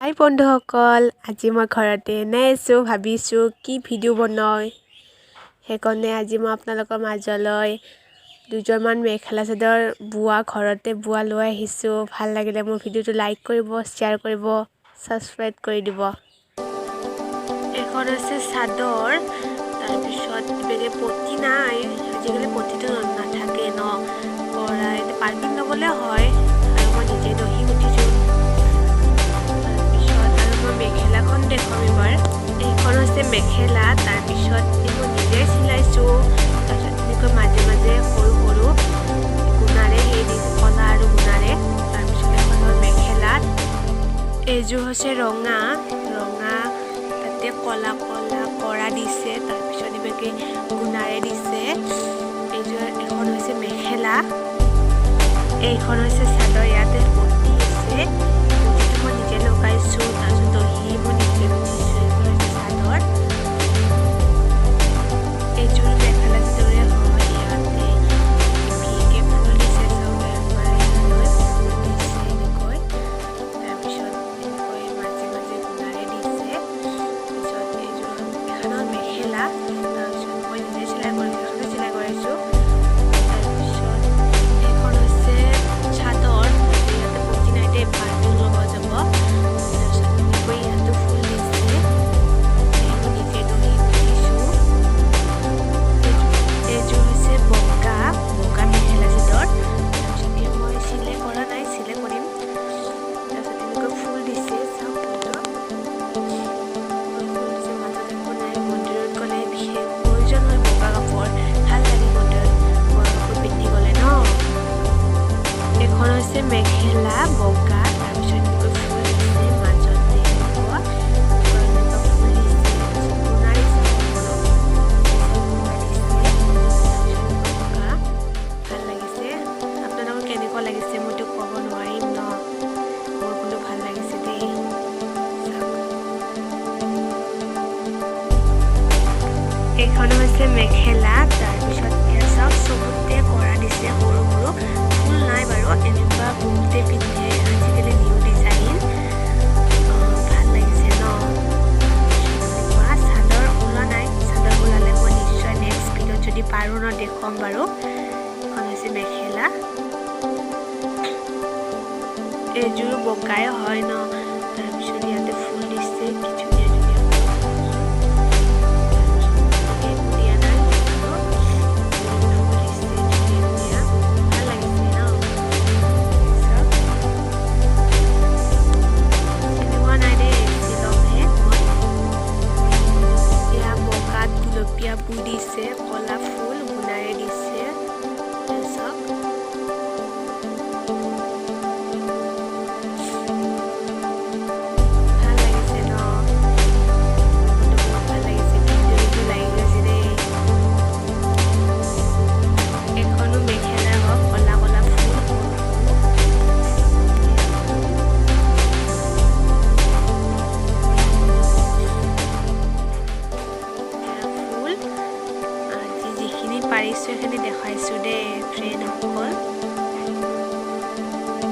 হাই বন্ধুসকল, আজি মই ঘৰতে নাই আছোঁ, ভাবিছোঁ কি ভিডিঅ' বনাই। সেইকাৰণে আজি মই আপোনালোকৰ মাজলৈ দুজনমান মেখেলা চাদৰ ঘৰতে বোৱা লৈ আহিছোঁ। ভাল লাগিলে মোৰ ভিডিঅ'টো লাইক কৰিব, শ্বেয়াৰ কৰিব, ছাবস্ক্ৰাইব কৰি দিব। এখন হৈছে চাদৰ, তাৰপিছত বেলেগ পতি নাই, আজিকালি পতিটো নাথাকে ন, পাৰ্কিং ল'বলৈ হয় আৰু মই নিজে দহি গুঠিছোঁ। মেখেলাখন দেখুৱাম এইবাৰ। এইখন হৈছে মেখেলা, তাৰপিছত মই নিজে চিলাইছোঁ। তাৰপিছত এনেকৈ মাজে মাজে সৰু সৰু গুণাৰে কলা আৰু গুণাৰে। তাৰপিছত এখন হ'ল মেখেলা, এইযোৰ হৈছে ৰঙা তাতে কলা কৰা দিছে, তাৰপিছত এনেকৈ গুণাৰে দিছে। এখন হৈছে মেখেলা, এইখন হৈছে চাদৰ, ইয়াতে পতি আছে, পতিটো মই নিজে লগাইছোঁ। তাৰপিছত দহি মই নিজে গুঠিছোঁ। এইখন হৈছে চাদৰ, এইযোৰ মেখেলা চাদৰে হয়। ইয়াতে ভিকে ফুল দিছে, এনেকৈ, তাৰপিছত এনেকৈ মাজে মাজে গুণাৰে দিছে। তাৰপিছত এইযোৰ এখন মেখেলা, তাৰপিছত মই নিজে চিলাই কৰাইছোঁ। তাৰপিছত এইখন হৈছে চাদৰ, ইয়াতে পতি নাই দেই, পাৰ্কিং ল'ব যাব। তাৰপিছত এনেকৈ ইয়াতো ফুল দিছে, মই নিজে দহি গুঠিছোঁ। এইযোৰ হৈছে বগা মেখেলা চাদৰ, তাৰপিছত মই চিলাই কৰা নাই, চিলাই কৰিম। তাৰপিছত এনেকৈ ফুল দিছে, চাওক ফুলটো মাজত একো নাই। মন্দিৰত গ'লে বিশেষ প্ৰয়োজন হয় বগা কাপোৰ, ভাল লাগে মন্দিৰত বগা কাপোৰ পিন্ধি গ'লে ন। এইখন হৈছে মেখেলা বগা, তাৰপিছত এনেকৈ ফুল দিছে, মাজতে এনেকুৱা ফুল দিছে, তাৰপিছত গুণা দিছে, ভাল লাগিছে। আপোনালোকৰ কেনেকুৱা লাগিছে মইতো ক'ব নোৱাৰিম ন, মোৰ কিন্তু ভাল লাগিছে দেই। এইখন হৈছে মেখেলা, তাৰপিছত এয়া চাওক চবতে কৰা দিছে, সৰু সৰু ফুল নাই বাৰু, এনেকুৱা বহুতে পিন্ধে আজিকালি, নিউ ডিজাইন, ভাল লাগিছে ন। এনেকুৱা চাদৰ ওলোৱা নাই, চাদৰ ওলালে মই নিশ্চয় নেক্সট ভিডিঅ'ত যদি পাৰোঁ ন দেখুৱাম বাৰু। এখন হৈছে মেখেলা, এইযোৰো বগাই হয় ন,